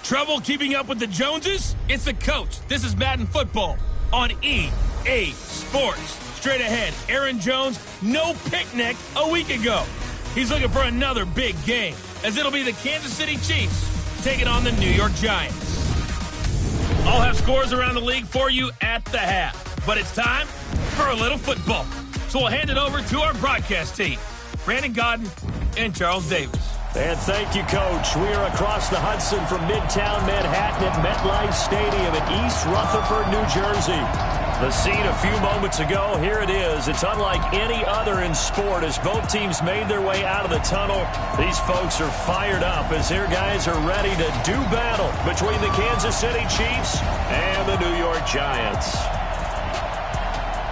Trouble keeping up with the Joneses? It's the coach. This is Madden Football on EA Sports. Straight ahead, Aaron Jones, no picnic a week ago. He's looking for another big game, as it'll be the Kansas City Chiefs taking on the New York Giants. I'll have scores around the league for you at the half, but it's time for a little football. So we'll hand it over to our broadcast team, Brandon Godden and Charles Davis. And thank you, Coach. We are across the Hudson from Midtown Manhattan at MetLife Stadium in East Rutherford, New Jersey. The scene a few moments ago, here it is. It's unlike any other in sport as both teams made their way out of the tunnel. These folks are fired up as their guys are ready to do battle between the Kansas City Chiefs and the New York Giants.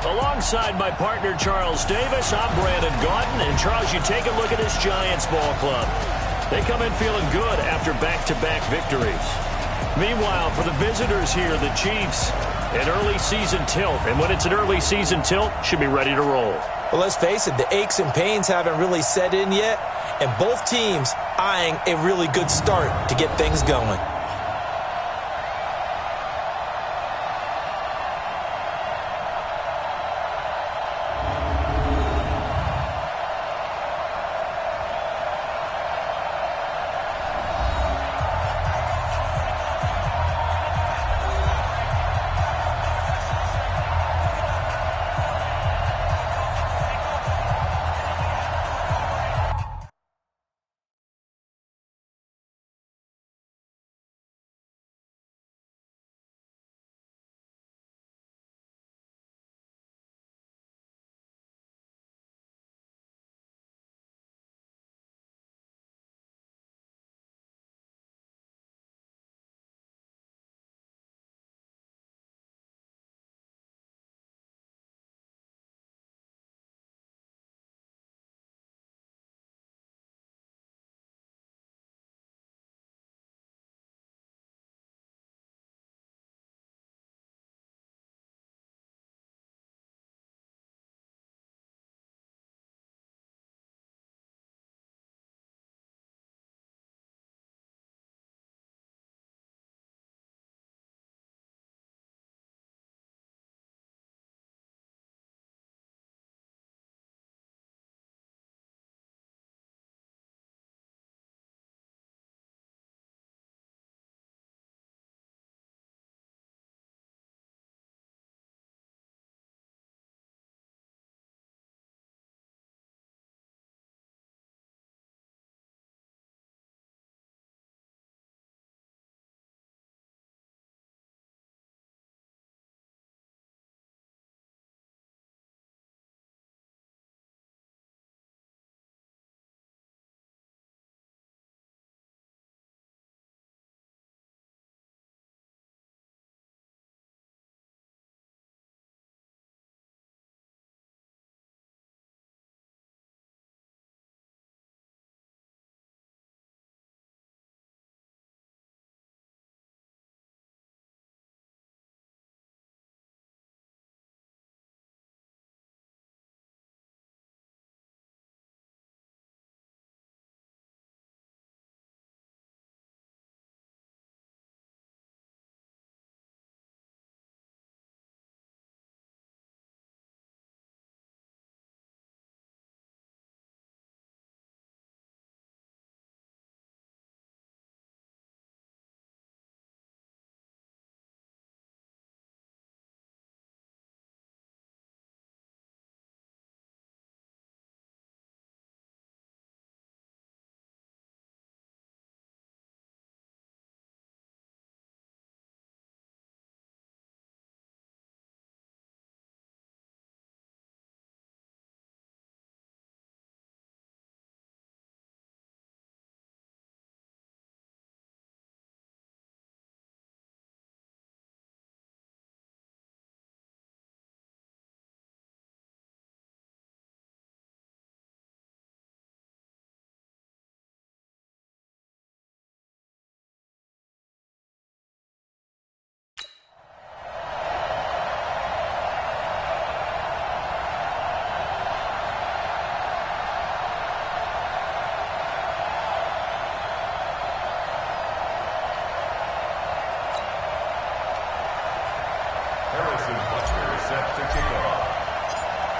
Alongside my partner, Charles Davis, I'm Brandon Godden. And, Charles, you take a look at this Giants ball club. They come in feeling good after back-to-back victories. Meanwhile, for the visitors here, the Chiefs, an early season tilt. And when it's an early season tilt, should be ready to roll. Well, let's face it, the aches and pains haven't really set in yet. And both teams eyeing a really good start to get things going.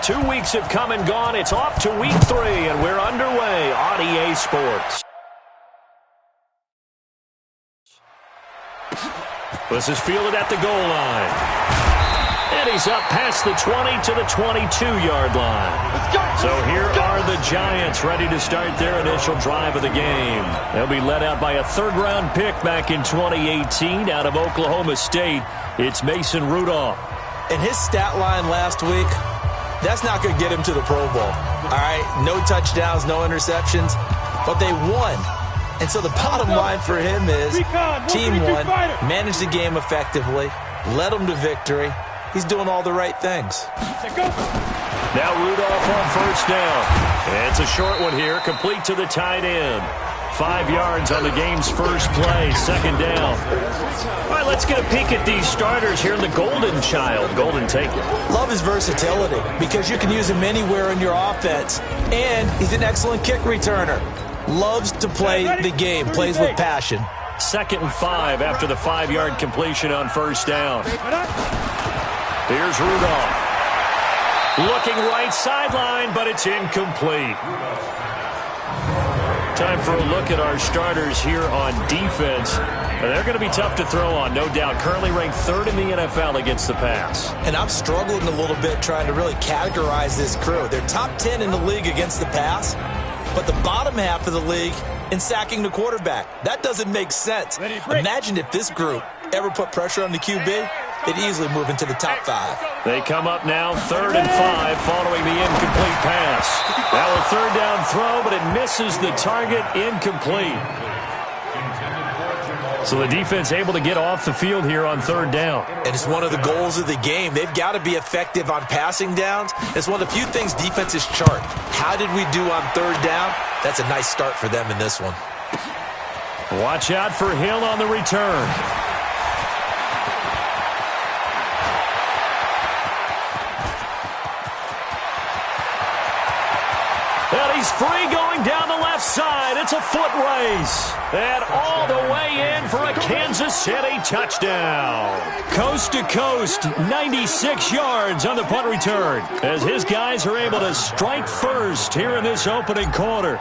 2 weeks have come and gone. It's off to week 3, and we're underway on EA Sports. This is fielded at the goal line. And he's up past the 20 to the 22-yard line. So here are the Giants ready to start their initial drive of the game. They'll be led out by a third-round pick back in 2018 out of Oklahoma State. It's Mason Rudolph. And his stat line last week, that's not going to get him to the Pro Bowl. All right, no touchdowns, no interceptions, but they won. And so the bottom line for him is team won, managed the game effectively, led them to victory. He's doing all the right things. Now Rudolph on first down. It's a short one here, complete to the tight end. 5 yards on the game's first play, second down. All right, let's get a peek at these starters here in the Golden Child. Golden, take it. Love his versatility because you can use him anywhere in your offense. And he's an excellent kick returner. Loves to play the game, plays with passion. 2nd and 5 after the 5-yard completion on first down. Here's Rudolph. Looking right sideline, but it's incomplete. Time for a look at our starters here on defense. They're going to be tough to throw on, no doubt. Currently ranked 3rd in the NFL against the pass. And I'm struggling a little bit trying to really categorize this crew. They're top 10 in the league against the pass, but the bottom half of the league in sacking the quarterback. That doesn't make sense. Imagine if this group ever put pressure on the QB. They'd easily move into the top 5. They come up now 3rd and 5 following the incomplete pass. Now a 3rd down throw, but it misses the target, incomplete. So the defense able to get off the field here on 3rd down. And it's one of the goals of the game. They've got to be effective on passing downs. It's one of the few things defenses chart. How did we do on 3rd down? That's a nice start for them in this one. Watch out for Hill on the return. And he's free going down the left side. It's a foot race. And all the way in for a Kansas City touchdown. Coast to coast, 96 yards on the punt return, as his guys are able to strike first here in this opening quarter.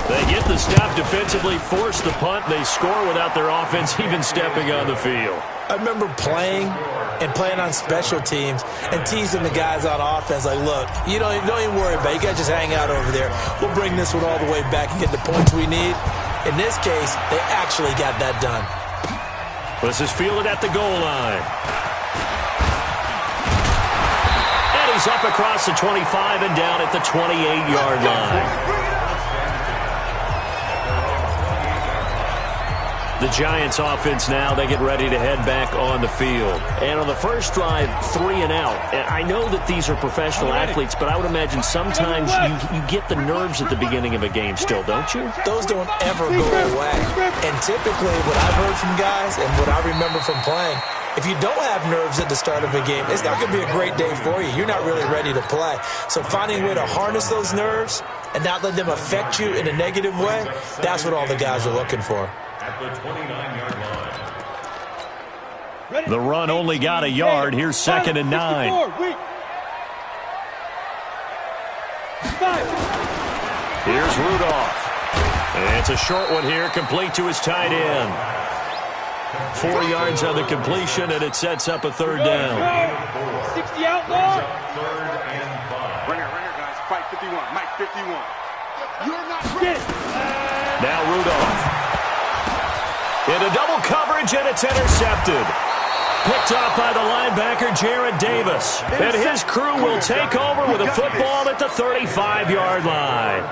They get the stop defensively, force the punt. They score without their offense even stepping on the field. I remember playing on special teams and teasing the guys on offense like, look, you don't even worry about it. You guys just hang out over there. We'll bring this one all the way back and get the points we need. In this case, they actually got that done. This is fielded at the goal line. And he's up across the 25 and down at the 28-yard line. The Giants offense now, they get ready to head back on the field. And on the first drive, 3 and out. And I know that these are professional athletes, but I would imagine sometimes you get the nerves at the beginning of a game still, don't you? Those don't ever go away. And typically what I've heard from guys and what I remember from playing, if you don't have nerves at the start of a game, it's not going to be a great day for you. You're not really ready to play. So finding a way to harness those nerves and not let them affect you in a negative way, that's what all the guys are looking for. At the 29-yard line. The run only got a yard. Here's 2nd and 9. Here's Rudolph. And it's a short one here, complete to his tight end. 4 yards on the completion, and it sets up a 3rd down. 60 outlaw. 3rd and 5. Right here, guys. Fight 51. Mike 51. You're not ready. Now Rudolph. Into double coverage, and it's intercepted. Picked off by the linebacker, Jared Davis. And his crew will take over with a football at the 35-yard line.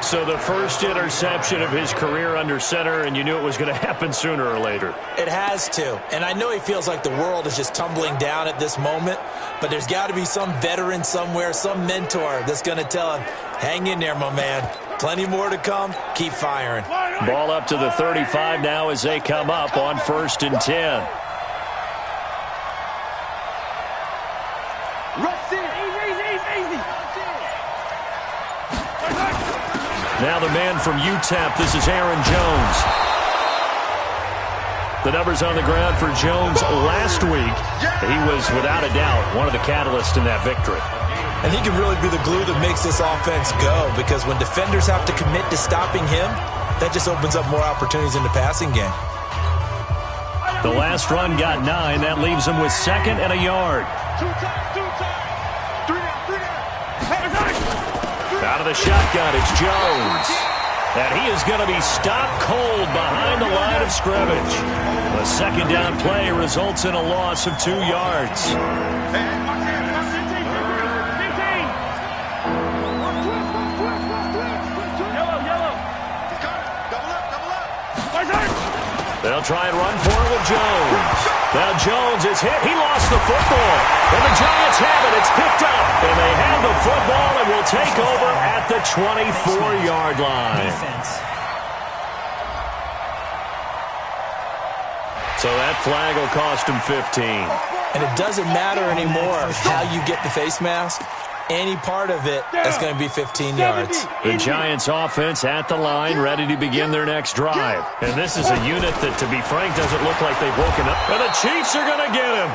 So the first interception of his career under center, and you knew it was going to happen sooner or later. It has to. And I know he feels like the world is just tumbling down at this moment, but there's got to be some veteran somewhere, some mentor that's going to tell him, hang in there, my man. Plenty more to come. Keep firing. Ball up to the 35 now as they come up on 1st and 10. Now the man from UTEP, this is Aaron Jones. The numbers on the ground for Jones last week. He was, without a doubt, one of the catalysts in that victory. And he can really be the glue that makes this offense go, because when defenders have to commit to stopping him, that just opens up more opportunities in the passing game. The last run got 9. That leaves him with 2nd and a yard. Out of the shotgun, it's Jones. And he is going to be stopped cold behind the line of scrimmage. The 2nd down play results in a loss of 2 yards. They'll try and run for it with Jones. Now Jones is hit. He lost the football. And the Giants have it. It's picked up. And they have the football and will take over at the 24-yard line. So that flag will cost him 15. And it doesn't matter anymore how you get the face mask. Any part of it is going to be 15 yards. The Giants offense at the line, ready to begin their next drive. And this is a unit that, to be frank, doesn't look like they've woken up. And the Chiefs are going to get him.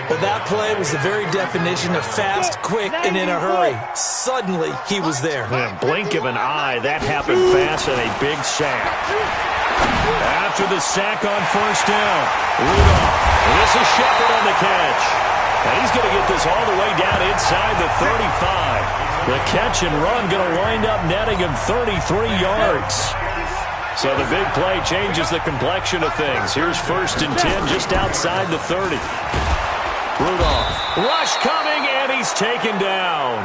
Well, that play was the very definition of fast, quick, and in a hurry. Suddenly, he was there. In a blink of an eye, that happened fast and a big sack. After the sack on 1st down, Rudolph. This is Shepard on the catch. And he's going to get this all the way down inside the 35. The catch and run going to wind up netting him 33 yards. So the big play changes the complexion of things. Here's 1st and 10 just outside the 30. Rudolph. Rush coming, and he's taken down.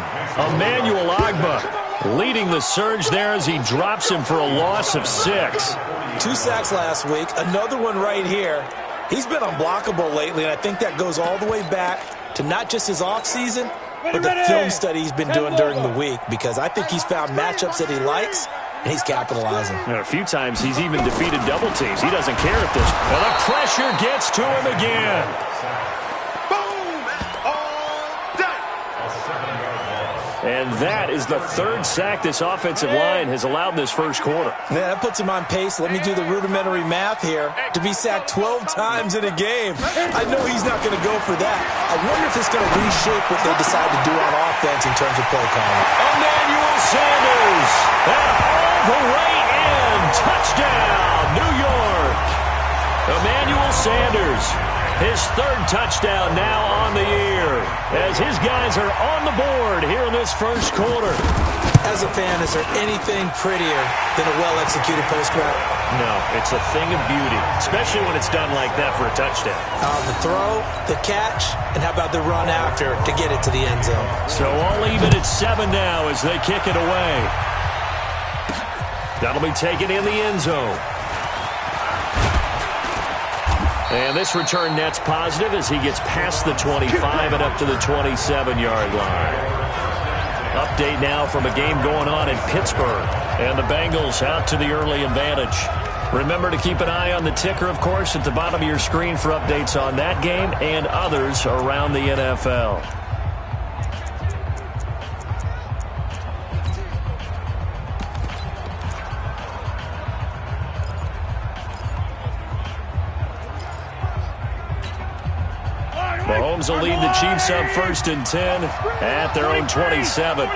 Emmanuel Ogbah leading the surge there as he drops him for a loss of 6. 2 sacks last week, another one right here. He's been unblockable lately, and I think that goes all the way back to not just his offseason, but the film study he's been doing during the week, because I think he's found matchups that he likes, and he's capitalizing. And a few times he's even defeated double teams. He doesn't care at this. And the pressure gets to him again. And that is the 3rd sack this offensive line has allowed this first quarter. Yeah, that puts him on pace. Let me do the rudimentary math here. To be sacked 12 times in a game. I know he's not going to go for that. I wonder if it's going to reshape what they decide to do on offense in terms of play calling. Emmanuel Sanders. And all the way in. Touchdown, New York. Emmanuel Sanders. His 3rd touchdown now on the year, as his guys are on the board here in this first quarter. As a fan, is there anything prettier than a well-executed post route? No, it's a thing of beauty, especially when it's done like that for a touchdown. The throw, the catch, and how about the run after to get it to the end zone? So all even at 7 now as they kick it away. That'll be taken in the end zone. And this return net's positive as he gets past the 25 and up to the 27-yard line. Update now from a game going on in Pittsburgh. And the Bengals out to the early advantage. Remember to keep an eye on the ticker, of course, at the bottom of your screen for updates on that game and others around the NFL. Mahomes will lead the Chiefs up 1st and 10 at their own 27.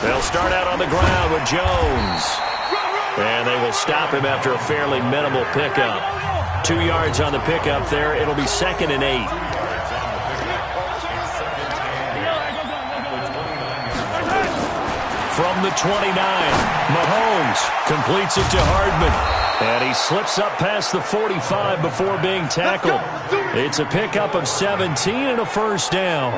They'll start out on the ground with Jones. And they will stop him after a fairly minimal pickup. 2 yards on the pickup there. It'll be 2nd and 8. From the 29, Mahomes completes it to Hardman. And he slips up past the 45 before being tackled. It's a pickup of 17 and a 1st down.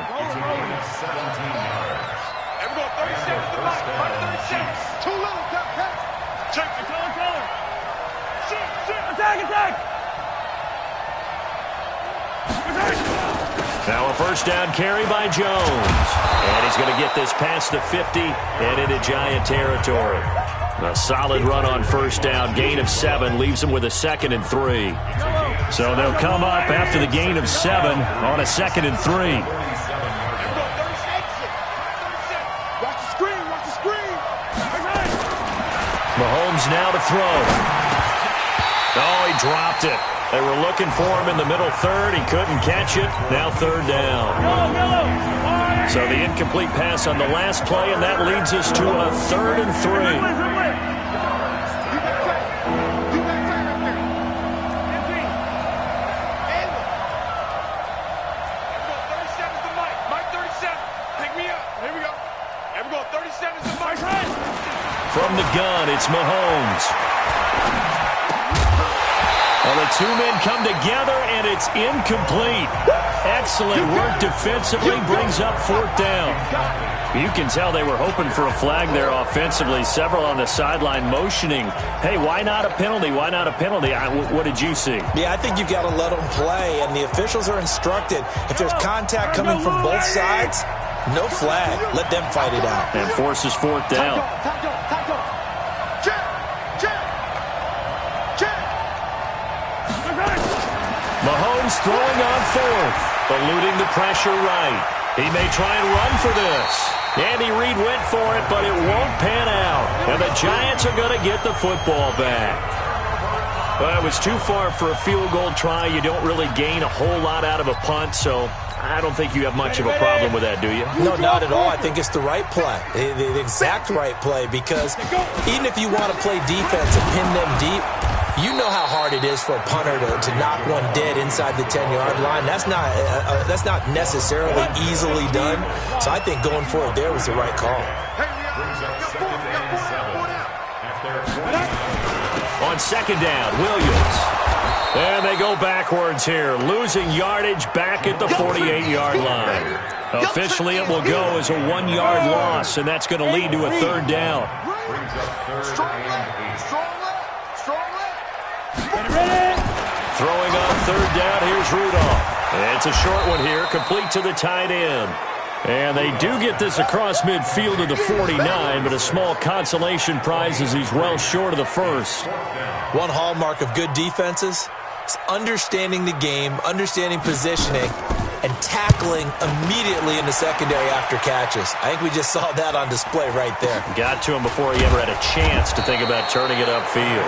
Now a 1st down carry by Jones. And he's going to get this past the 50 and into Giant territory. A solid run on 1st down. Gain of 7 leaves him with a 2nd and 3. So they'll come up after the gain of 7 on a 2nd and 3. Mahomes now to throw. Oh, he dropped it. They were looking for him in the middle third. He couldn't catch it. Now third down. So the incomplete pass on the last play, and that leads us to a 3rd and 3. From the gun, it's Mahomes. Well, the two men come together, and it's incomplete. Excellent work defensively, brings up 4th down. You can tell they were hoping for a flag there offensively. Several on the sideline motioning, hey, why not a penalty? Why not a penalty? What did you see? Yeah, I think you've got to let them play, and the officials are instructed. If there's contact coming from both sides, no flag. Let them fight it out. And forces 4th down. Mahomes throwing on 4th, eluding the pressure right. He may try and run for this. Andy Reid went for it, but it won't pan out. And the Giants are going to get the football back. Well, it was too far for a field goal try. You don't really gain a whole lot out of a punt, so I don't think you have much of a problem with that, do you? No, not at all. I think it's the right play, the exact right play, because even if you want to play defense and pin them deep, you know how hard it is for a punter to knock one dead inside the 10-yard line. That's not necessarily easily done. So I think going for it there was the right call. On 2nd down, Williams. And they go backwards here, losing yardage back at the 48-yard line. Officially, it will go as a 1-yard loss, and that's going to lead to a 3rd down. Throwing on 3rd down, here's Rudolph. And it's a short one here, complete to the tight end. And they do get this across midfield to the 49, but a small consolation prize as he's well short of the first. One hallmark of good defenses is understanding the game, understanding positioning, and tackling immediately in the secondary after catches. I think we just saw that on display right there. Got to him before he ever had a chance to think about turning it upfield.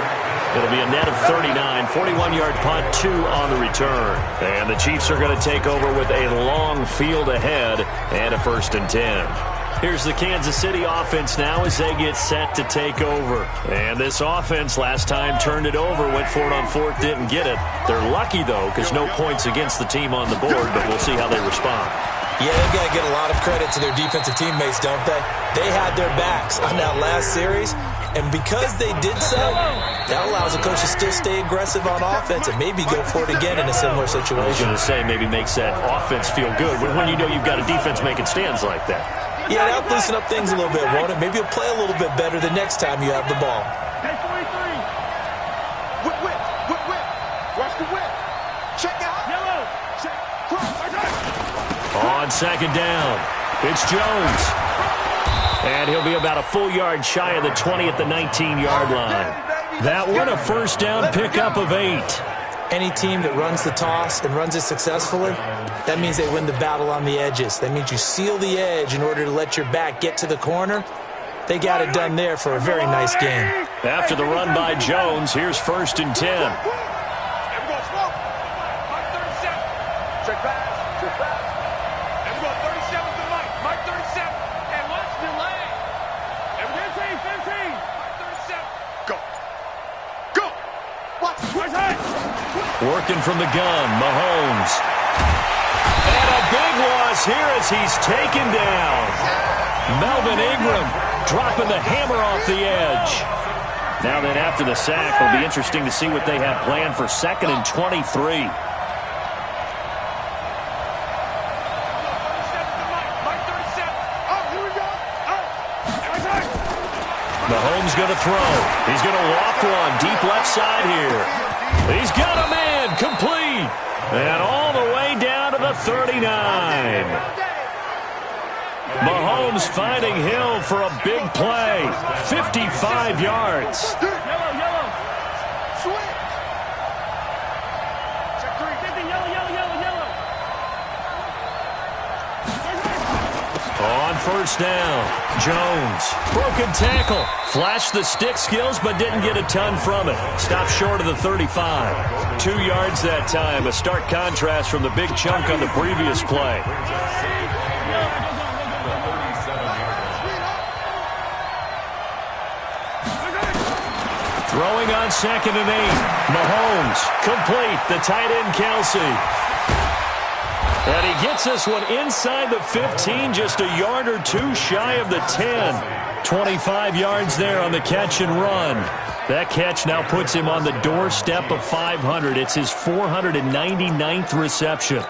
It'll be a net of 39, 41-yard punt, 2 on the return. And the Chiefs are going to take over with a long field ahead and a 1st and 10. Here's the Kansas City offense now as they get set to take over. And this offense last time turned it over, went for it on 4th, didn't get it. They're lucky, though, because no points against the team on the board, but we'll see how they respond. Yeah, they've got to get a lot of credit to their defensive teammates, don't they? They had their backs on that last series, and because they did so, that allows the coach to still stay aggressive on offense and maybe go for it again in a similar situation. I was going to say, maybe makes that offense feel good when you know you've got a defense making stands like that. Yeah, that'll loosen up things a little bit, won't it? Maybe you'll play a little bit better the next time you have the ball. Watch the whip. Check out. Yellow. Check. On 2nd down, it's Jones. And he'll be about a full yard shy of the 20 at the 19-yard line. That one a 1st down pickup of 8. Any team that runs the toss and runs it successfully, that means they win the battle on the edges. That means you seal the edge in order to let your back get to the corner. They got it done there for a very nice game. After the run by Jones, here's 1st and 10. Working from the gun, Mahomes. And a big loss here as he's taken down. Melvin Ingram dropping the hammer off the edge. Now then, after the sack, it'll be interesting to see what they have planned for 2nd and 23. Mahomes going to throw. He's going to loft one deep left side here. He's got a man complete. And all the way down to the 39. Mahomes finding Hill for a big play. 55 yards. On first down. Jones, broken tackle. Flashed the stick skills, but didn't get a ton from it. Stopped short of the 35. 2 yards that time, a stark contrast from the big chunk on the previous play. Throwing on 2nd and 8. Mahomes, complete. The tight end, Kelsey. And he gets this one inside the 15, just a yard or two shy of the 10. 25 yards there on the catch and run. That catch now puts him on the doorstep of 500. It's his 499th reception.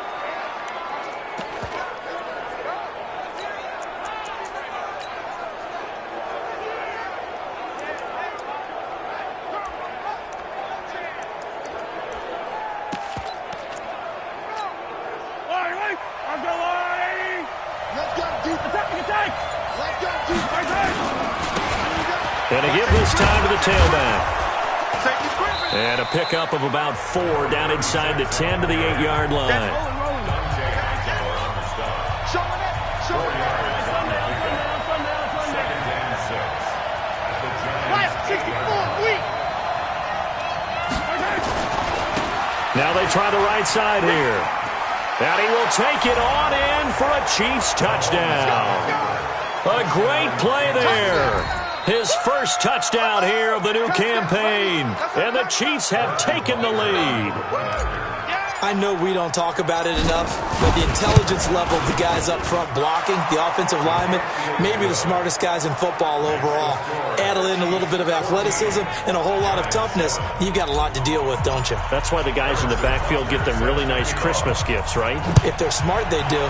And a give this time to the tailback. And a pickup of about 4 down inside the 10 to the 8-yard line. Now they try the right side here. And he will take it on in for a Chiefs touchdown. A great play there. His first touchdown here of the new campaign. And the Chiefs have taken the lead. I know we don't talk about it enough, but the intelligence level of the guys up front blocking, the offensive linemen, maybe the smartest guys in football overall. Add in a little bit of athleticism and a whole lot of toughness, you've got a lot to deal with, don't you? That's why the guys in the backfield get them really nice Christmas gifts, right? If they're smart, they do.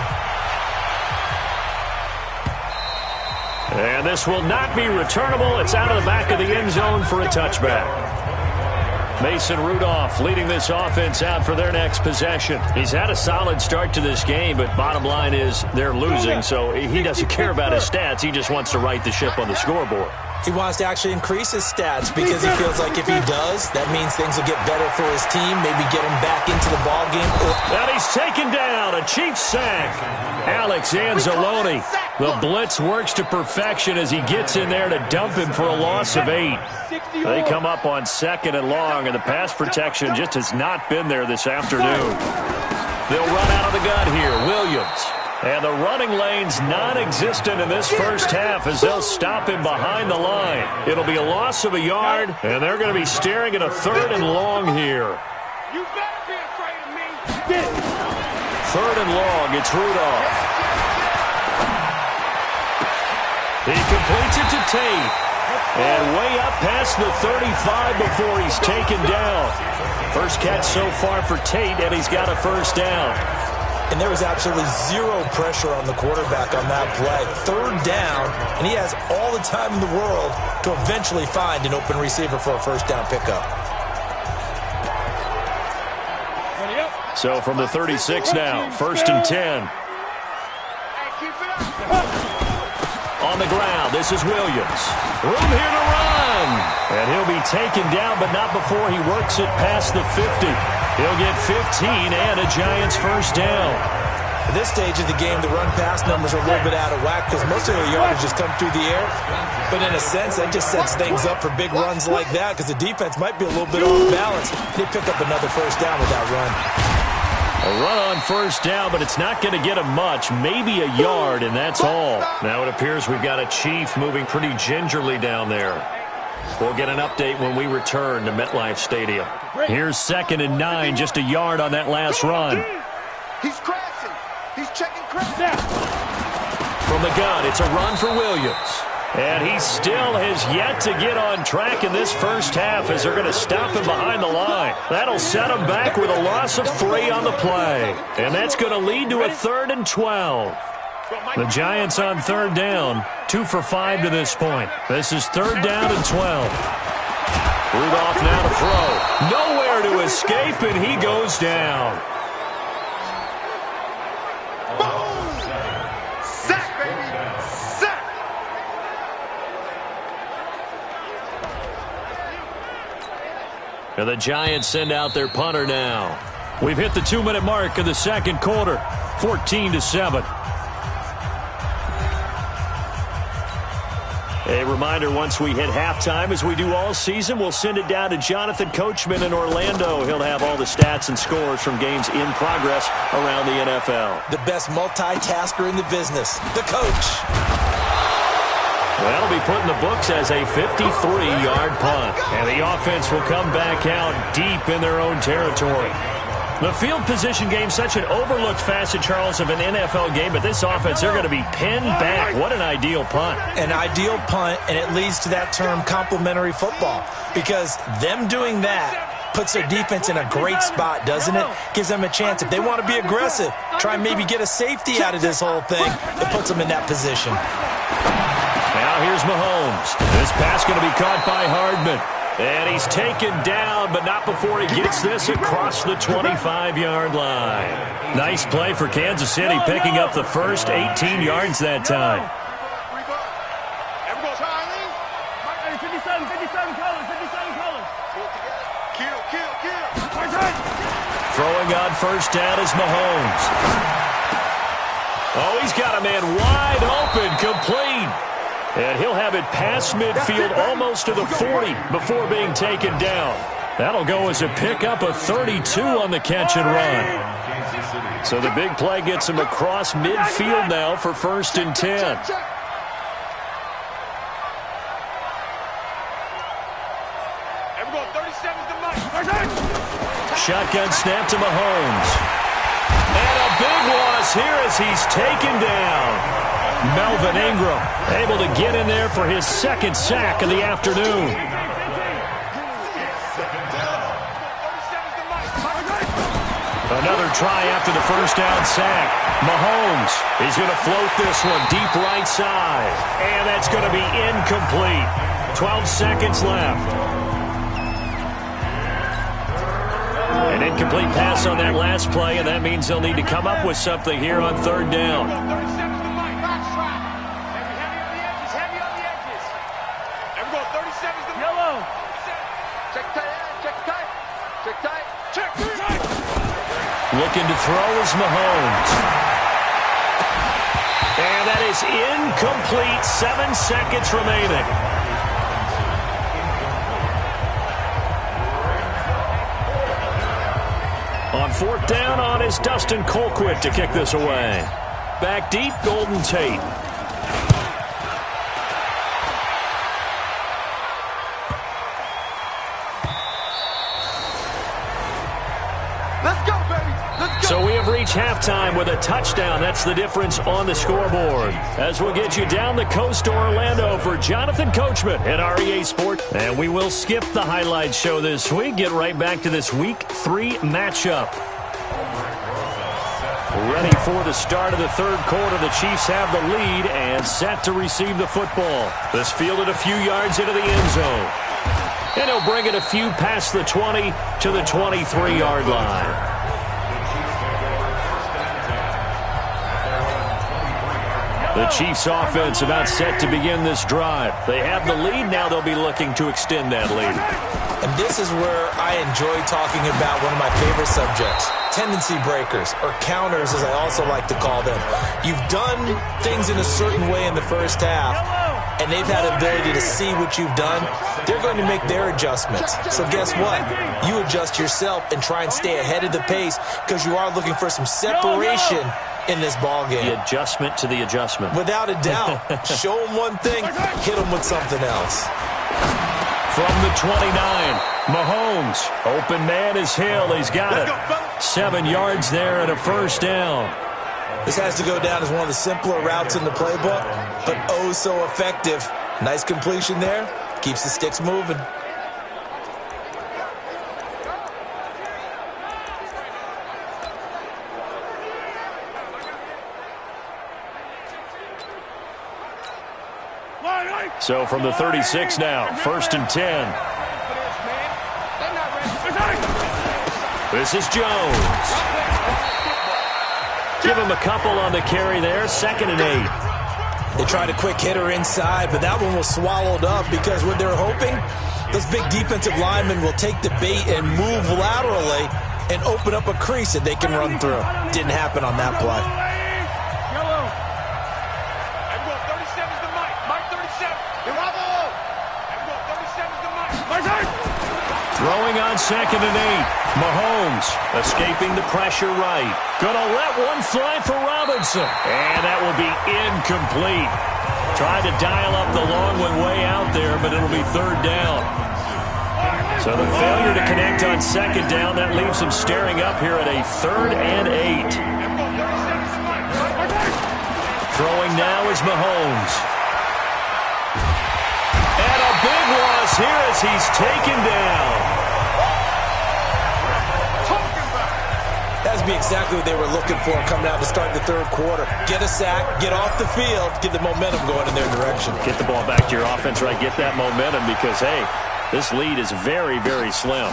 And this will not be returnable. It's out of the back of the end zone for a touchback. Mason Rudolph leading this offense out for their next possession. He's had a solid start to this game, but bottom line is they're losing, so he doesn't care about his stats. He just wants to right the ship on the scoreboard. He wants to actually increase his stats because he feels like if he does, that means things will get better for his team, maybe get him back into the ball game. And he's taken down, a Chiefs sack. Alex Anzalone. The blitz works to perfection as he gets in there to dump him for a loss of 8. They come up on 2nd and long, and the pass protection just has not been there this afternoon. They'll run out of the gun here. Williams. And the running lane's non-existent in this first half as they'll stop him behind the line. It'll be a loss of a yard, and they're going to be staring at a 3rd and long here. You better be afraid of me. 3rd and long, it's Rudolph. He completes it to Tate. And way up past the 35 before he's taken down. First catch so far for Tate, and he's got a first down. And there was absolutely zero pressure on the quarterback on that play. 3rd down, and he has all the time in the world to eventually find an open receiver for a first down pickup. So from the 36 now, 1st and 10. On the ground, this is Williams. Room here to run. And he'll be taken down, but not before he works it past the 50. He'll get 15 and a Giants first down. At this stage of the game, the run-pass numbers are a little bit out of whack because most of the yardage just come through the air. But in a sense, that just sets things up for big runs like that because the defense might be a little bit off balance. They pick up another first down with that run. A run on first down, but it's not going to get him much. Maybe a yard, and that's all. Now it appears we've got a Chief moving pretty gingerly down there. We'll get an update when we return to MetLife Stadium. Here's 2nd and 9, just a yard on that last run. He's crashing. He's checking crash. From the gun, it's a run for Williams. And he still has yet to get on track in this first half as they're going to stop him behind the line. That'll set him back with a loss of 3 on the play. And that's going to lead to a 3rd and 12. The Giants on 3rd down, 2 for 5 to this point. This is 3rd down and 12. Rudolph now to throw. Nowhere to escape, and he goes down. Sack, baby. Sack. And the Giants send out their punter now. We've hit the 2-minute mark of the second quarter, 14-7. A reminder, once we hit halftime, as we do all season, we'll send it down to Jonathan Coachman in Orlando. He'll have all the stats and scores from games in progress around the NFL. The best multitasker in the business, the coach. That'll be put in the books as a 53-yard punt. And the offense will come back out deep in their own territory. The field position game, such an overlooked facet, Charles, of an NFL game, but this offense, they're going to be pinned back. What an ideal punt. An ideal punt, and it leads to that term complementary football, because them doing that puts their defense in a great spot, doesn't it? Gives them a chance. If they want to be aggressive, try and maybe get a safety out of this whole thing, it puts them in that position. Now here's Mahomes. This pass going to be caught by Hardman. And he's taken down, but not before he gets this across the 25-yard line. Nice play for Kansas City, picking up the first 18 yards that time. Throwing on first down is Mahomes. Oh, he's got a man wide open, complete. And he'll have it past midfield almost to the 40 before being taken down. That'll go as a pickup of 32 on the catch and run. So the big play gets him across midfield now for 1st and 10. Shotgun snap to Mahomes. And a big loss here as he's taken down. Melvin Ingram able to get in there for his 2nd sack of the afternoon. Another try after the first down sack. Mahomes is going to float this one deep right side. And that's going to be incomplete. 12 seconds left. An incomplete pass on that last play, and that means they'll need to come up with something here on 3rd down. Looking to throw is Mahomes. And that is incomplete. 7 seconds remaining. On 4th down on is Dustin Colquitt to kick this away. Back deep, Golden Tate. So we have reached halftime with a touchdown. That's the difference on the scoreboard. As we'll get you down the coast to Orlando for Jonathan Coachman at REA Sport. And we will skip the highlight show this week. Get right back to this Week 3 matchup. Ready for the start of the 3rd quarter. The Chiefs have the lead and set to receive the football. This fielded a few yards into the end zone. And he'll bring it a few past the 20 to the 23-yard line. The Chiefs offense about set to begin this drive. They have the lead. Now they'll be looking to extend that lead. And this is where I enjoy talking about one of my favorite subjects, tendency breakers, or counters as I also like to call them. You've done things in a certain way in the first half, and they've had the ability to see what you've done. They're going to make their adjustments. So guess what? You adjust yourself and try and stay ahead of the pace because you are looking for some separation in this ball game. The adjustment to the adjustment. Without a doubt. Show them one thing, hit them with something else. From the 29, Mahomes. Open man is Hill. He's got it. 7 yards there and a 1st down. This has to go down as one of the simpler routes in the playbook, but oh so effective. Nice completion there. Keeps the sticks moving. So from the 36 now, 1st and 10. This is Jones. Give him a couple on the carry there, 2nd and 8. They tried a quick hitter inside, but that one was swallowed up because what they're hoping, those big defensive linemen will take the bait and move laterally and open up a crease that they can run through. Didn't happen on that play. Throwing on 2nd and 8. Mahomes escaping the pressure right. Gonna let one fly for Robinson. And that will be incomplete. Tried to dial up the long one way out there, but it'll be 3rd down. So the failure to connect on 2nd down, that leaves him staring up here at a 3rd and 8. Throwing now is Mahomes. And a big loss here as he's taken down. That would be exactly what they were looking for coming out to start the 3rd quarter. Get a sack, get off the field, get the momentum going in their direction. Get the ball back to your offense, right? Get that momentum because, hey, this lead is very, very slim.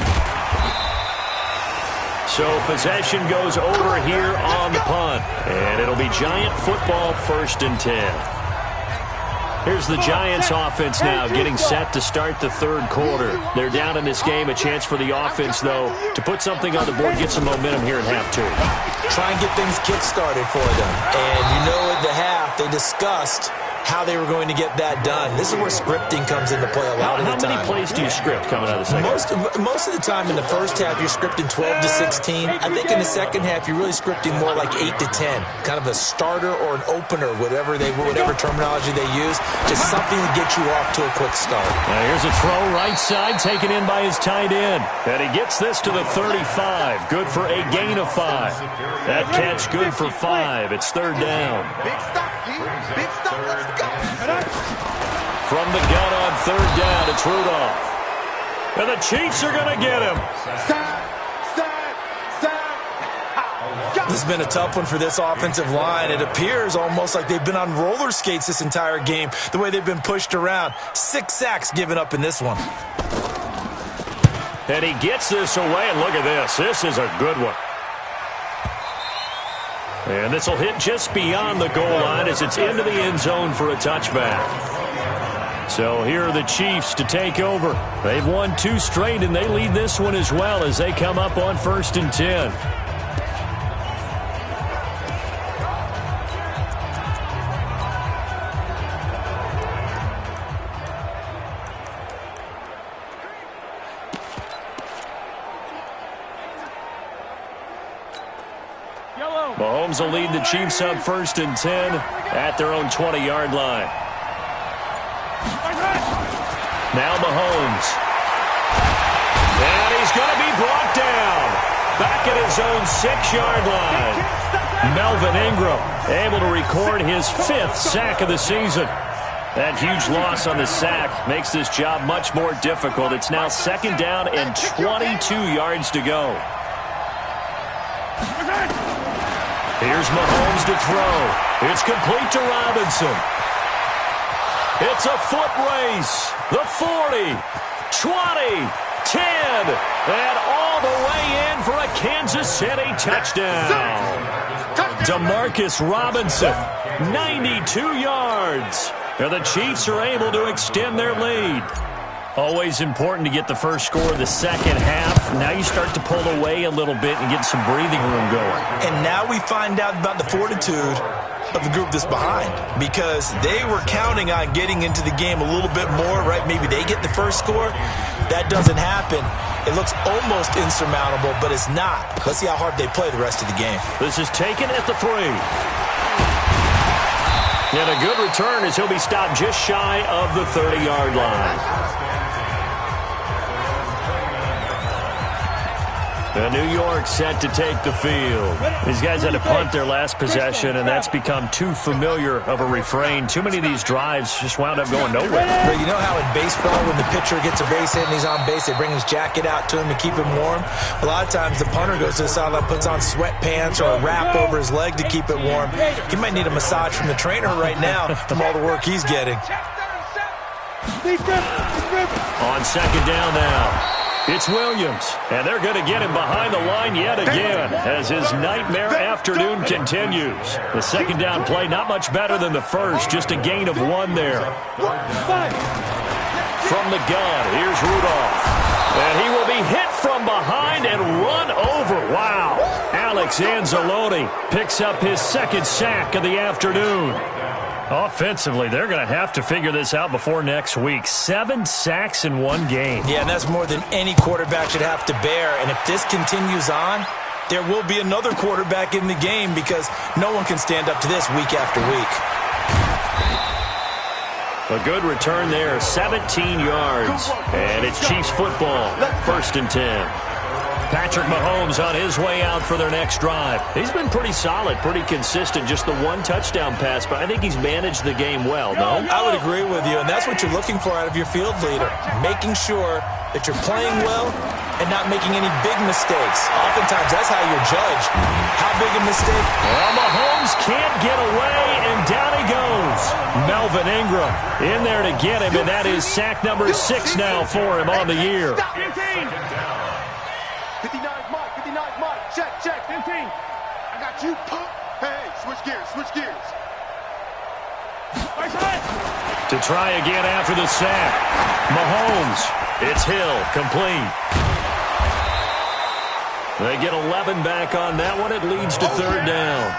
So possession goes over here on the punt. And it'll be Giant football, 1st and 10. Here's the Giants offense now getting set to start the 3rd quarter. They're down in this game. A chance for the offense, though, to put something on the board, get some momentum here at half 2. Try and get things kick-started for them. And you know at the half, they discussed how they were going to get that done. This is where scripting comes into play a lot of the time. How many plays do you script coming out of the second half? Most of the time in the first half, you're scripting 12 to 16. I think in the second half, you're really scripting more like 8 to 10. Kind of a starter or an opener, whatever terminology they use. Just something to get you off to a quick start. Now here's a throw right side taken in by his tight end. And he gets this to the 35. Good for a gain of 5. That catch good for 5. It's 3rd down. Big stop, G. Big stop. Let's go. From the gun on 3rd down, it's Rudolph. And the Chiefs are going to get him. This has been a tough one for this offensive line. It appears almost like they've been on roller skates this entire game, the way they've been pushed around. 6 sacks given up in this one. And he gets this away, and look at this. This is a good one. And this will hit just beyond the goal line as it's into the end zone for a touchback. So here are the Chiefs to take over. They've won 2 straight, and they lead this one as well as they come up on 1st and 10. Mahomes will lead the Chiefs up 1st and 10 at their own 20-yard line. Now Mahomes. And he's going to be brought down. Back at his own 6-yard line. Melvin Ingram able to record his 5th sack of the season. That huge loss on the sack makes this job much more difficult. It's now 2nd down and 22 yards to go. Here's Mahomes to throw. It's complete to Robinson. It's a foot race. The 40, 20, 10, and all the way in for a Kansas City touchdown. Demarcus Robinson, 92 yards. And the Chiefs are able to extend their lead. Always important to get the first score of the second half. Now you start to pull away a little bit and get some breathing room going. And now we find out about the fortitude of the group that's behind, because they were counting on getting into the game a little bit more, right? Maybe they get the first score. That doesn't happen. It looks almost insurmountable, but it's not. Let's see how hard they play the rest of the game. This is taken at the 3. And a good return as he'll be stopped just shy of the 30-yard line. New York set to take the field. These guys had to punt their last possession, and that's become too familiar of a refrain. Too many of these drives just wound up going nowhere. But you know how in baseball, when the pitcher gets a base hit and he's on base, they bring his jacket out to him to keep him warm? A lot of times the punter goes to the sideline, puts on sweatpants or a wrap over his leg to keep it warm. He might need a massage from the trainer right now from all the work he's getting. On 2nd down now. It's Williams, and they're going to get him behind the line yet again as his nightmare afternoon continues. The 2nd down play, not much better than the first, just a gain of 1 there. From the gun, here's Rudolph. And he will be hit from behind and run over. Wow. Alex Anzalone picks up his 2nd sack of the afternoon. Offensively, they're going to have to figure this out before next week. 7 sacks in one game. Yeah, and that's more than any quarterback should have to bear. And if this continues on, there will be another quarterback in the game because no one can stand up to this week after week. A good return there, 17 yards. And it's Chiefs football, 1st and 10. Patrick Mahomes on his way out for their next drive. He's been pretty solid, pretty consistent, just the 1 touchdown pass, but I think he's managed the game well, no? I would agree with you, and that's what you're looking for out of your field leader, making sure that you're playing well and not making any big mistakes. Oftentimes, that's how you're judged. How big a mistake? Well, Mahomes can't get away, and down he goes. Melvin Ingram in there to get him, and that is sack number 6 now for him on the year. 59's Mike, 59's Mike. Check, 15. I got you. Hey, switch gears. To try again after the sack. Mahomes, it's Hill, complete. They get 11 back on that one. It leads to 3rd down.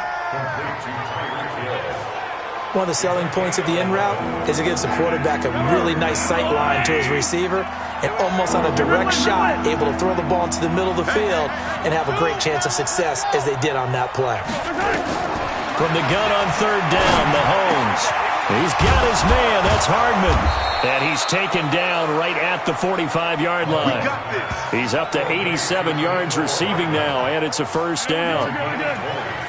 One of the selling points of the in route is it gives the quarterback a really nice sight line to his receiver and almost on a direct shot able to throw the ball into the middle of the field and have a great chance of success as they did on that play. From the gun on 3rd down, Mahomes. He's got his man. That's Hardman. And he's taken down right at the 45-yard line. He's up to 87 yards receiving now, and it's a 1st down.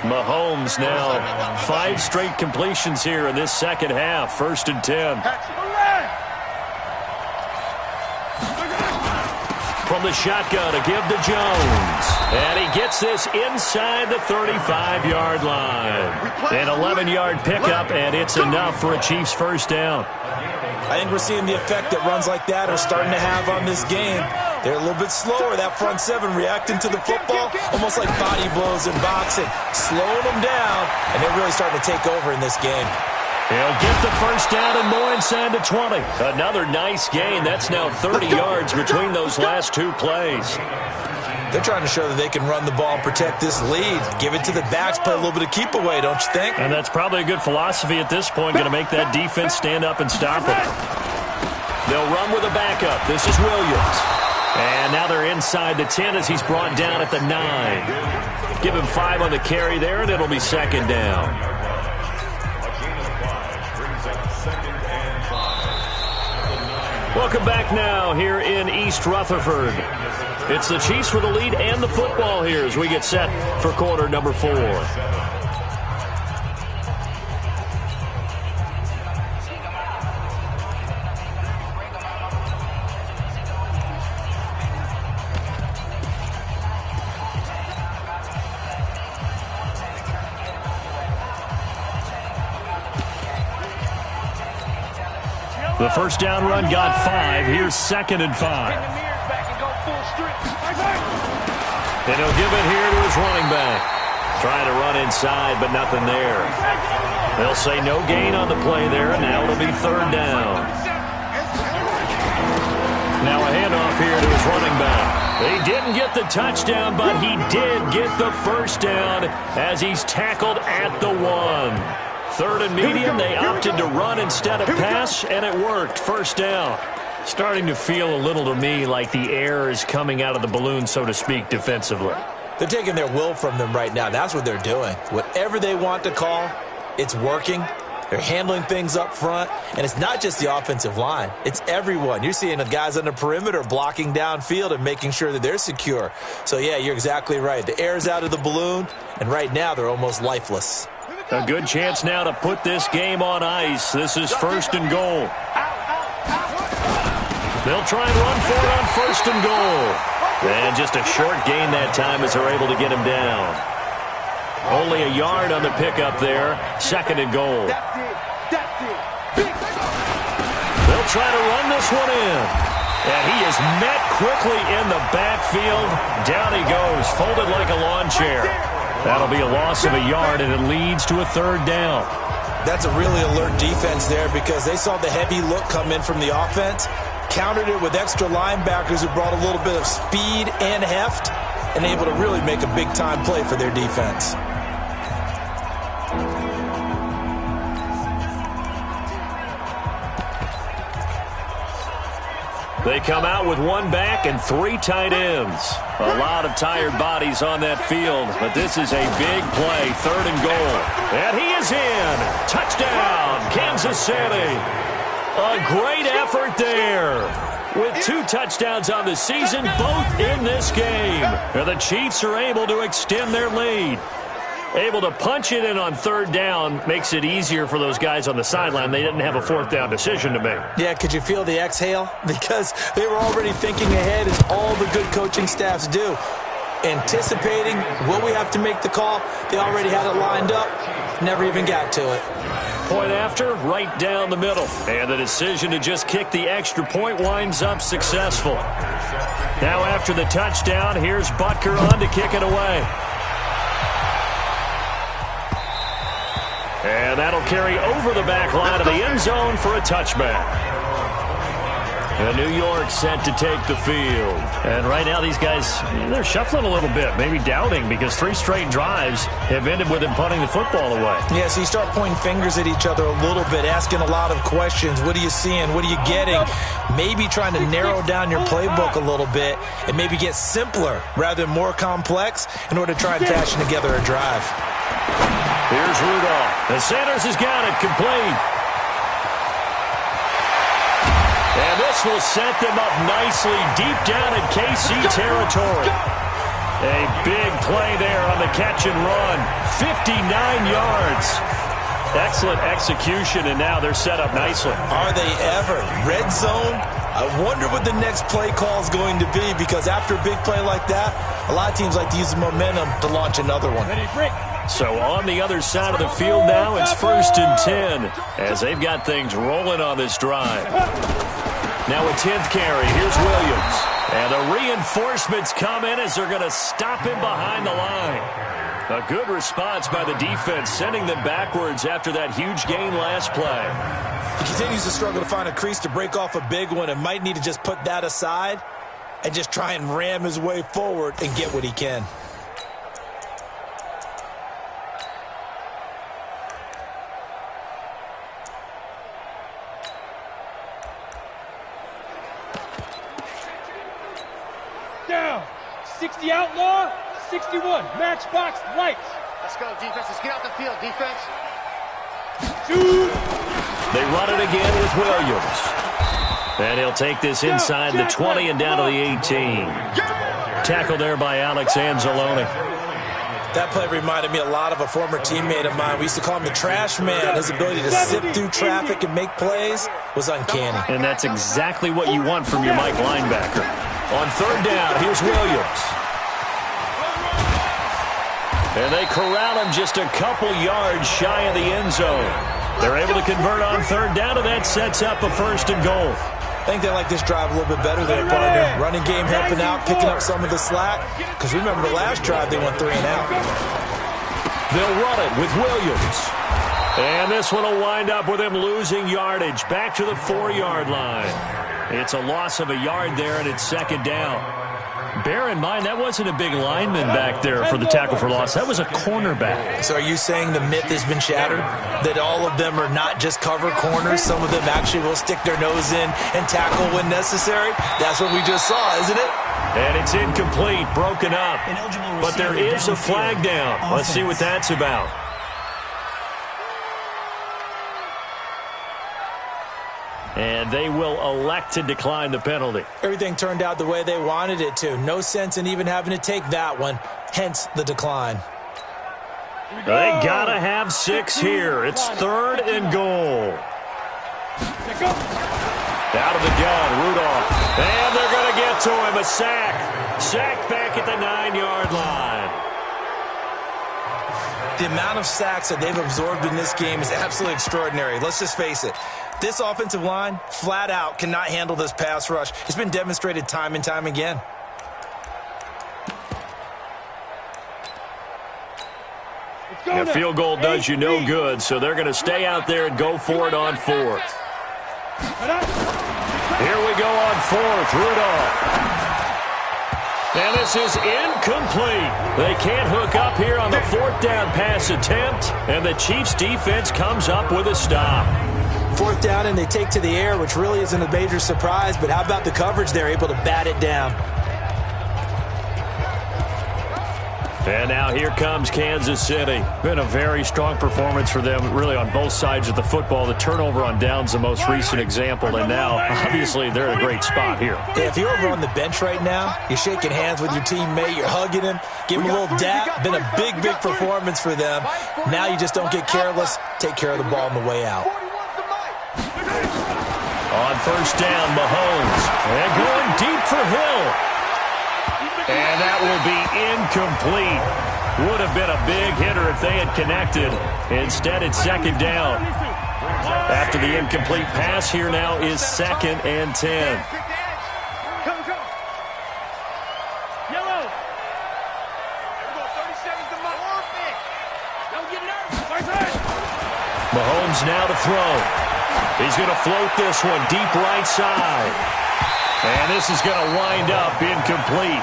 Mahomes now 5 straight completions here in this second half. 1st and 10. From the shotgun to give to Jones. And he gets this inside the 35-yard line. An 11-yard pickup, and it's enough for a Chiefs 1st down. I think we're seeing the effect that runs like that are starting to have on this game. They're a little bit slower, that front 7 reacting to the football, almost like body blows in boxing, slowing them down, and they're really starting to take over in this game. He'll get the 1st down and more inside the 20. Another nice gain. That's now 30 yards between those last 2 plays. They're trying to show that they can run the ball and protect this lead. Give it to the backs, play a little bit of keep away, don't you think? And that's probably a good philosophy at this point, going to make that defense stand up and stop it. They'll run with a backup. This is Williams. And now they're inside the 10 as he's brought down at the 9. Give him 5 on the carry there, and it'll be 2nd down. Welcome back now here in East Rutherford. It's the Chiefs with the lead and the football here as we get set for quarter number 4. The 1st down run got 5. Here's 2nd and 5. And he'll give it here to his running back. Trying to run inside, but nothing there. They'll say no gain on the play there, and now it'll be 3rd down. Now a handoff here to his running back. He didn't get the touchdown, but he did get the 1st down as he's tackled at the 1. 3rd and medium, they opted to run instead of pass, and it worked. 1st down. Starting to feel a little to me like the air is coming out of the balloon, so to speak, defensively. They're taking their will from them right now. That's what they're doing. Whatever they want to call, it's working. They're handling things up front, and it's not just the offensive line. It's everyone. You're seeing the guys on the perimeter blocking downfield and making sure that they're secure. So, yeah, you're exactly right. The air's out of the balloon, and right now they're almost lifeless. A good chance now to put this game on ice. This is 1st and goal. They'll try and run for it on 1st and goal. And just a short gain that time as they're able to get him down. Only a yard on the pickup there. 2nd and goal. They'll try to run this one in. And he is met quickly in the backfield. Down he goes, folded like a lawn chair. That'll be a loss of a yard, and it leads to a 3rd down. That's a really alert defense there because they saw the heavy look come in from the offense, countered it with extra linebackers who brought a little bit of speed and heft, and able to really make a big-time play for their defense. They come out with one back and 3 tight ends. A lot of tired bodies on that field, but this is a big play, 3rd and goal. And he is in. Touchdown, Kansas City. A great effort there. With 2 touchdowns on the season, both in this game. And the Chiefs are able to extend their lead. Able to punch it in on 3rd down makes it easier for those guys on the sideline. They didn't have a 4th down decision to make. Yeah, could you feel the exhale? Because they were already thinking ahead, as all the good coaching staffs do. Anticipating, will we have to make the call? They already had it lined up. Never even got to it. Point after, right down the middle. And the decision to just kick the extra point winds up successful. Now after the touchdown, here's Butker on to kick it away. And that'll carry over the back line of the end zone for a touchback. And New York set to take the field. And right now these guys, they're shuffling a little bit, maybe doubting, because 3 straight drives have ended with them punting the football away. Yeah, so you start pointing fingers at each other a little bit, asking a lot of questions. What are you seeing? What are you getting? Maybe trying to narrow down your playbook a little bit and maybe get simpler rather than more complex in order to try and fashion together a drive. Here's Rudolph. And Sanders has got it complete. And this will set them up nicely deep down in KC territory. A big play there on the catch and run. 59 yards. Excellent execution, and now they're set up nicely. Are they ever? Red zone? I wonder what the next play call is going to be, because after a big play like that, a lot of teams like to use the momentum to launch another one. So on the other side of the field now, it's 1st and 10 as they've got things rolling on this drive. Now a 10th carry. Here's Williams. And the reinforcements come in as they're going to stop him behind the line. A good response by the defense, sending them backwards after that huge gain last play. He continues to struggle to find a crease to break off a big one, and might need to just put that aside and just try and ram his way forward and get what he can. Down. 60 outlaw, 61. Matchbox lights. Let's go, defense. Let's get out the field, defense. Shoot. They run it again with Williams. And he'll take this inside the 20 and down to the 18. Tackled there by Alex Anzalone. That play reminded me a lot of a former teammate of mine. We used to call him the trash man. His ability to zip through traffic and make plays was uncanny. And that's exactly what you want from your Mike linebacker. On 3rd down, here's Williams. And they corral him just a couple yards shy of the end zone. They're able to convert on 3rd down, and that sets up a 1st and goal. I think they like this drive a little bit better than a partner. Running game helping out, picking up some of the slack. Because remember the last drive, they went 3 and out. They'll run it with Williams. And this one will wind up with him losing yardage back to the 4-yard line. It's a loss of a yard there, and it's 2nd down. Bear in mind, that wasn't a big lineman back there for the tackle for loss. That was a cornerback. So are you saying the myth has been shattered? That all of them are not just cover corners? Some of them actually will stick their nose in and tackle when necessary? That's what we just saw, isn't it? And it's incomplete, broken up. But there is a flag down. Let's see what that's about. And they will elect to decline the penalty. Everything turned out the way they wanted it to. No sense in even having to take that one. Hence the decline. They gotta have 6 here. It's 3rd and goal. Out of the gun, Rudolph. And they're going to get to him. A sack. Sack back at the 9-yard line. The amount of sacks that they've absorbed in this game is absolutely extraordinary. Let's just face it. This offensive line, flat out, cannot handle this pass rush. It's been demonstrated time and time again. A field goal does you no good, so they're going to stay out there and go for it on 4th. Here we go on 4th, Rudolph. And this is incomplete. They can't hook up here on the 4th down pass attempt, and the Chiefs defense comes up with a stop. 4th down, and they take to the air, which really isn't a major surprise, but how about the coverage there, able to bat it down? And now here comes Kansas City. Been a very strong performance for them, really, on both sides of the football. The turnover on downs the most recent example, and now, obviously, they're in a great spot here. Yeah, if you're over on the bench right now, you're shaking hands with your teammate, you're hugging him, give him a little dap. Been a big, big performance for them. Now you just don't get careless. Take care of the ball on the way out. On 1st down, Mahomes. And going deep for Hill. And that will be incomplete. Would have been a big hitter if they had connected. Instead, it's 2nd down. After the incomplete pass, here now is 2nd and 10. Mahomes now to throw. He's going to float this one deep right side. And this is going to wind up incomplete.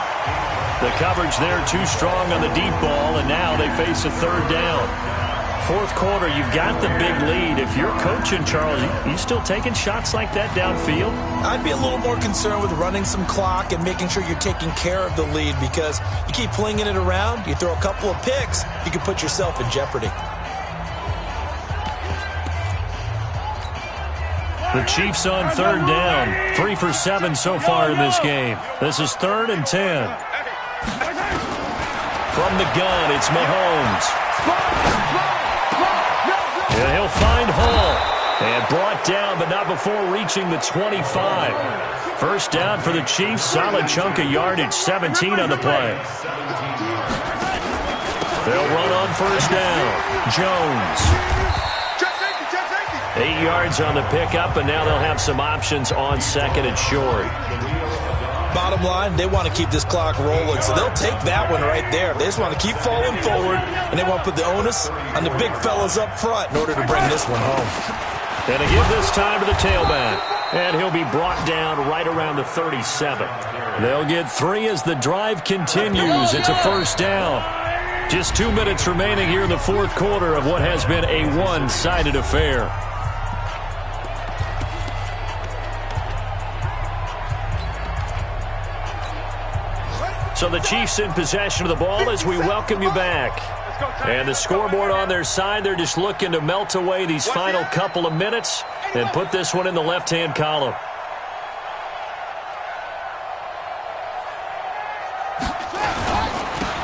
The coverage there too strong on the deep ball, and now they face a 3rd down. 4th quarter, you've got the big lead. If you're coaching, Charles, you still taking shots like that downfield? I'd be a little more concerned with running some clock and making sure you're taking care of the lead, because you keep flinging it around, you throw a couple of picks, you can put yourself in jeopardy. The Chiefs on 3rd down. 3 for 7 so far in this game. This is 3rd and 10. From the gun, it's Mahomes. And he'll find Hall. And brought down, but not before reaching the 25. 1st down for the Chiefs. Solid chunk of yardage. 17 on the play. They'll run on 1st down. Jones. 8 yards on the pickup, and now they'll have some options on 2nd and short. Bottom line, they want to keep this clock rolling, so they'll take that one right there. They just want to keep falling forward, and they want to put the onus on the big fellas up front in order to bring this one home. And to give this time to the tailback, and he'll be brought down right around the 37. They'll get 3 as the drive continues. It's a 1st down. Just 2 minutes remaining here in the 4th quarter of what has been a one-sided affair. So the Chiefs in possession of the ball as we welcome you back. And the scoreboard on their side, they're just looking to melt away these final couple of minutes and put this one in the left-hand column.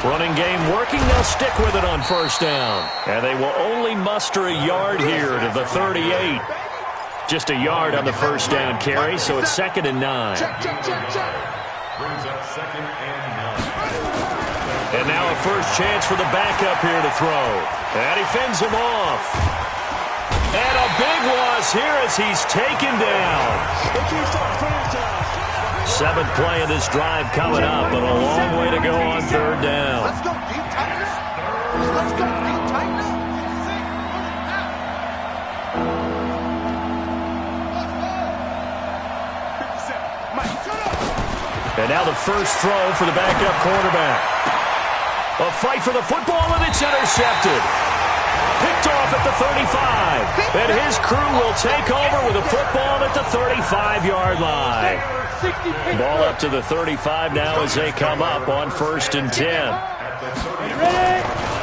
Running game working. They'll stick with it on 1st down. And they will only muster a yard here to the 38. Just a yard on the 1st down carry, so it's 2nd and 9. Brings up 2nd and 9. And now a first chance for the backup here to throw. And he fends him off. And a big loss here as he's taken down. 7th play of this drive coming up, but a long way to go on 3rd down. Let's go deep, Titans. Let's go deep, Titans. And now the first throw for the backup quarterback. A fight for the football, and it's intercepted. Picked off at the 35. And his crew will take over with a football at the 35-yard line. Ball up to the 35 now as they come up on 1st and 10.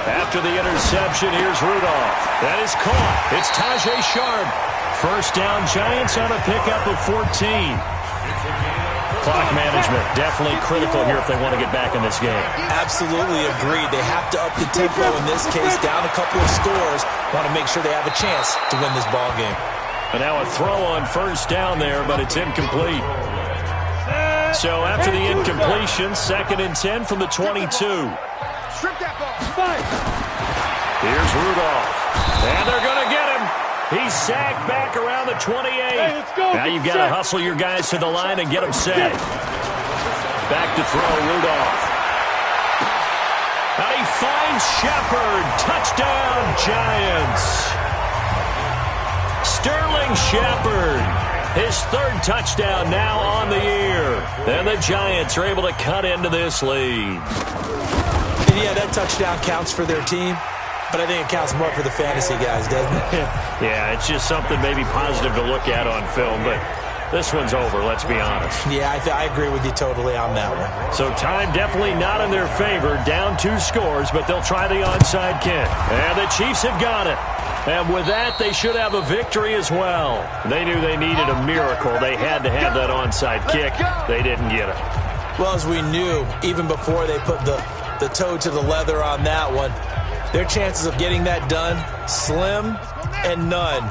After the interception, here's Rudolph. That is caught. It's Tajay Sharp. 1st down, Giants on a pickup of 14. Clock management, definitely critical here if they want to get back in this game. Absolutely agreed. They have to up the tempo in this case, down a couple of scores. Want to make sure they have a chance to win this ball game. And now a throw on 1st down there, but it's incomplete. So after the incompletion, 2nd and 10 from the 22. Here's Rudolph. And they're going to get him. He's sacked back around the 28. Hey, now you've got to hustle your guys to the line and get them set. Back to throw, Rudolph. And he finds Shepard. Touchdown, Giants. Sterling Shepard. His 3rd touchdown now on the year. And the Giants are able to cut into this lead. And yeah, that touchdown counts for their team. But I think it counts more for the fantasy guys, doesn't it? Yeah, it's just something maybe positive to look at on film, but this one's over, let's be honest. Yeah, I agree with you totally on that one. So time definitely not in their favor. Down 2 scores, but they'll try the onside kick. And the Chiefs have got it. And with that, they should have a victory as well. They knew they needed a miracle. They had to have that onside kick. They didn't get it. Well, as we knew, even before they put the toe to the leather on that one, their chances of getting that done, slim and none.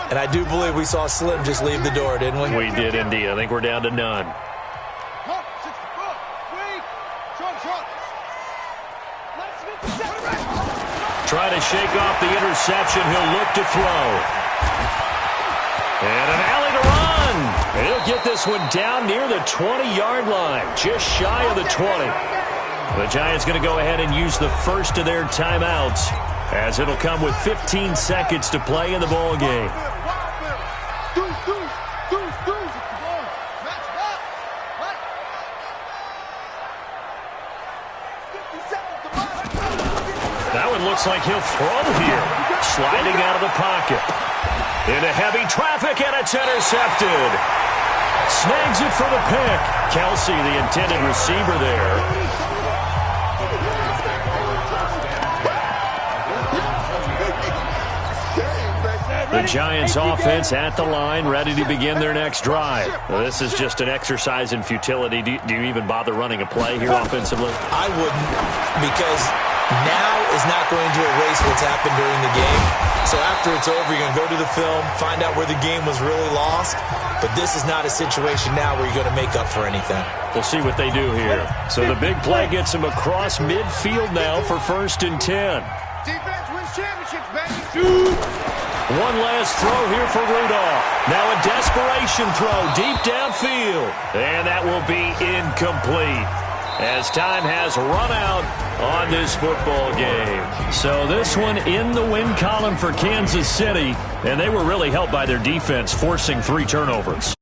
And I do believe we saw Slim just leave the door, didn't we? We did indeed. I think we're down to none. Try to shake off the interception. He'll look to throw. And an alley to run. And he'll get this one down near the 20-yard line, just shy of the 20. The Giants going to go ahead and use the first of their timeouts, as it'll come with 15 seconds to play in the ball game. That one looks like he'll throw here. Sliding out of the pocket. Into heavy traffic, and it's intercepted. Snags it for the pick. Kelsey, the intended receiver there. The Giants offense at the line, ready to begin their next drive. Now, this is just an exercise in futility. Do you even bother running a play here offensively? I wouldn't, because now is not going to erase what's happened during the game. So after it's over, you're going to go to the film, find out where the game was really lost. But this is not a situation now where you're going to make up for anything. We'll see what they do here. So the big play gets him across midfield now for 1st and 10. Defense wins championships, baby. One last throw here for Rudolph. Now a desperation throw deep downfield. And that will be incomplete, as time has run out on this football game. So this one in the win column for Kansas City, and they were really helped by their defense forcing 3 turnovers.